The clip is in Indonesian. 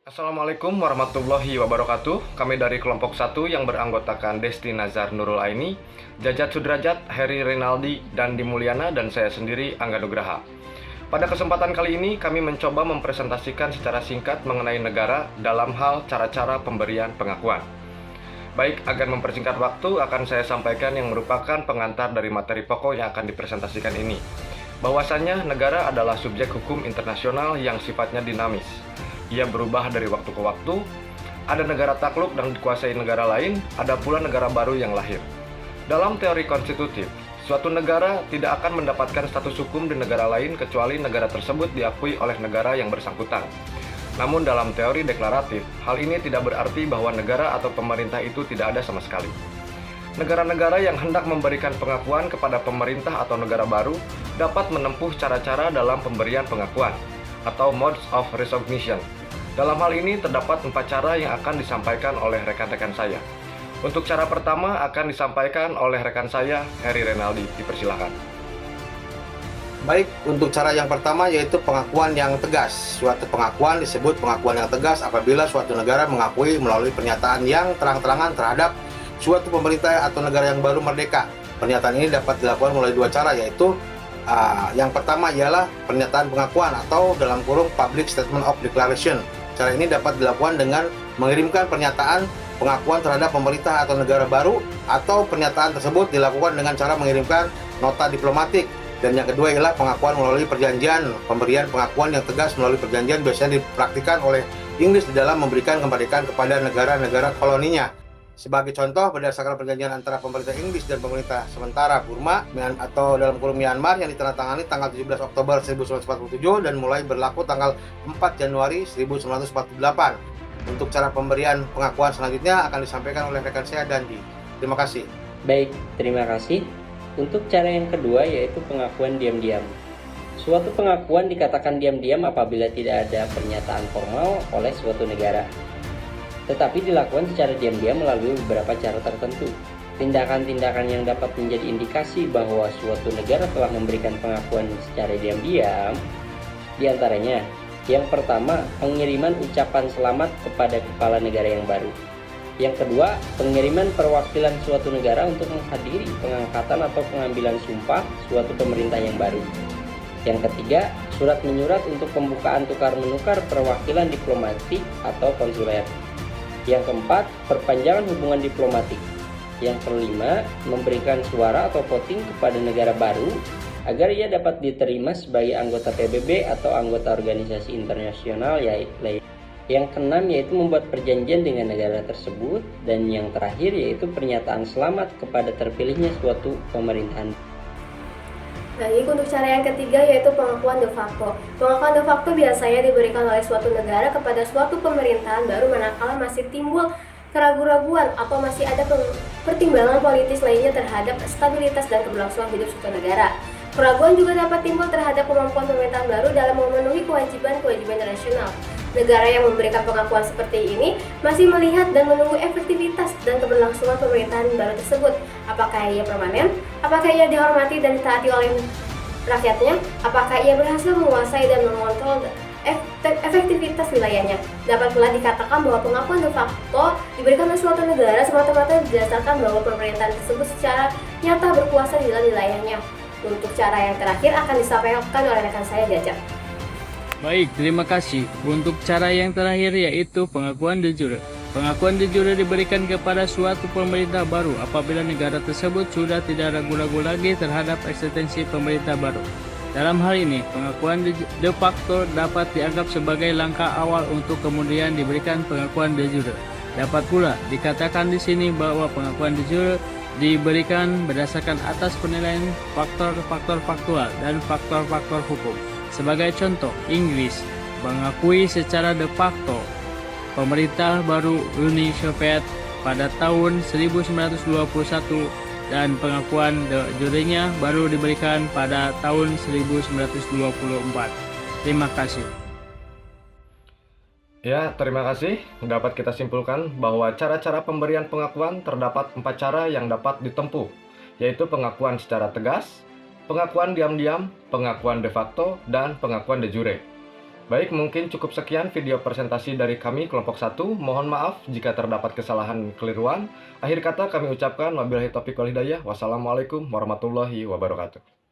Assalamualaikum warahmatullahi wabarakatuh. Kami dari kelompok 1 yang beranggotakan Desti Nazar Nurul Aini, Jajat Sudrajat, Heri Rinaldi, dan Dimulyana, dan saya sendiri Angga Nugraha. Pada kesempatan kali ini kami mencoba mempresentasikan secara singkat mengenai negara dalam hal cara-cara pemberian pengakuan. Baik, agar mempersingkat waktu akan saya sampaikan yang merupakan pengantar dari materi pokok yang akan dipresentasikan ini. Bahwasannya negara adalah subjek hukum internasional yang sifatnya dinamis. Ia berubah dari waktu ke waktu. Ada negara takluk dan dikuasai negara lain, ada pula negara baru yang lahir. Dalam teori konstitutif, suatu negara tidak akan mendapatkan status hukum di negara lain kecuali negara tersebut diakui oleh negara yang bersangkutan. Namun dalam teori deklaratif, hal ini tidak berarti bahwa negara atau pemerintah itu tidak ada sama sekali. Negara-negara yang hendak memberikan pengakuan kepada pemerintah atau negara baru dapat menempuh cara-cara dalam pemberian pengakuan, atau modes of recognition. Dalam hal ini terdapat 4 cara yang akan disampaikan oleh rekan-rekan saya. Untuk cara pertama akan disampaikan oleh rekan saya, Heri Rinaldi. Dipersilakan. Baik, untuk cara yang pertama yaitu pengakuan yang tegas. Suatu pengakuan disebut pengakuan yang tegas apabila suatu negara mengakui melalui pernyataan yang terang-terangan terhadap suatu pemerintah atau negara yang baru merdeka. Pernyataan ini dapat dilakukan melalui 2 cara, yaitu yang pertama ialah pernyataan pengakuan atau dalam kurung Public Statement of Declaration. Cara ini dapat dilakukan dengan mengirimkan pernyataan pengakuan terhadap pemerintah atau negara baru, atau pernyataan tersebut dilakukan dengan cara mengirimkan nota diplomatik. Dan yang kedua ialah pengakuan melalui perjanjian. Pemberian pengakuan yang tegas melalui perjanjian biasanya dipraktikkan oleh Inggris di dalam memberikan kemerdekaan kepada negara-negara koloninya. Sebagai contoh, berdasarkan perjanjian antara pemerintah Inggris dan pemerintah sementara Burma atau dalam kurung Myanmar yang ditandatangani tanggal 17 Oktober 1947 dan mulai berlaku tanggal 4 Januari 1948. Untuk cara pemberian pengakuan selanjutnya akan disampaikan oleh rekan saya, Dandi. Terima kasih. Baik, terima kasih. Untuk cara yang kedua yaitu pengakuan diam-diam. Suatu pengakuan dikatakan diam-diam apabila tidak ada pernyataan formal oleh suatu negara, tetapi dilakukan secara diam-diam melalui beberapa cara tertentu. Tindakan-tindakan yang dapat menjadi indikasi bahwa suatu negara telah memberikan pengakuan secara diam-diam diantaranya: yang pertama, pengiriman ucapan selamat kepada kepala negara yang baru. Yang kedua, pengiriman perwakilan suatu negara untuk menghadiri pengangkatan atau pengambilan sumpah suatu pemerintah yang baru. Yang ketiga, surat menyurat untuk pembukaan tukar-menukar perwakilan diplomatik atau konsuler. Yang keempat, perpanjangan hubungan diplomatik. Yang kelima, memberikan suara atau voting kepada negara baru agar ia dapat diterima sebagai anggota PBB atau anggota organisasi internasional yaitu. Yang keenam yaitu membuat perjanjian dengan negara tersebut. Dan yang terakhir yaitu pernyataan selamat kepada terpilihnya suatu pemerintahan. Baik, untuk cara yang ketiga yaitu pengakuan de facto. Pengakuan de facto biasanya diberikan oleh suatu negara kepada suatu pemerintahan baru manakala masih timbul keraguan-raguan atau masih ada pertimbangan politis lainnya terhadap stabilitas dan keberlangsungan hidup suatu negara. Keraguan juga dapat timbul terhadap kemampuan pemerintahan baru dalam memenuhi kewajiban-kewajiban internasional. Negara yang memberikan pengakuan seperti ini masih melihat dan menunggu efektivitas dan keberlangsungan pemerintahan baru tersebut. Apakah ia permanen? Apakah ia dihormati dan ditaati oleh rakyatnya? Apakah ia berhasil menguasai dan mengontrol efektivitas wilayahnya? Dapat pula dikatakan bahwa pengakuan de facto diberikan oleh suatu negara semata-mata berdasarkan bahwa pemerintahan tersebut secara nyata berkuasa di dalam wilayahnya. Untuk cara yang terakhir akan disampaikan oleh rekan saya, Jajak. Baik, terima kasih. Untuk cara yang terakhir yaitu pengakuan de jure. Pengakuan de jure diberikan kepada suatu pemerintah baru apabila negara tersebut sudah tidak ragu-ragu lagi terhadap eksistensi pemerintah baru. Dalam hal ini, pengakuan de facto dapat dianggap sebagai langkah awal untuk kemudian diberikan pengakuan de jure. Dapat pula dikatakan di sini bahwa pengakuan de jure diberikan berdasarkan atas penilaian faktor-faktor faktual dan faktor-faktor hukum. Sebagai contoh, Inggris mengakui secara de facto pemerintah baru Uni Soviet pada tahun 1921 dan pengakuan de jure-nya baru diberikan pada tahun 1924. Terima kasih. Ya, terima kasih. Dapat kita simpulkan bahwa cara-cara pemberian pengakuan terdapat 4 cara yang dapat ditempuh, yaitu pengakuan secara tegas, pengakuan diam-diam, pengakuan de facto, dan pengakuan de jure. Baik, mungkin cukup sekian video presentasi dari kami kelompok 1. Mohon maaf jika terdapat kesalahan keliruan. Akhir kata kami ucapkan wabillahi taufiq wal hidayah. Wassalamualaikum warahmatullahi wabarakatuh.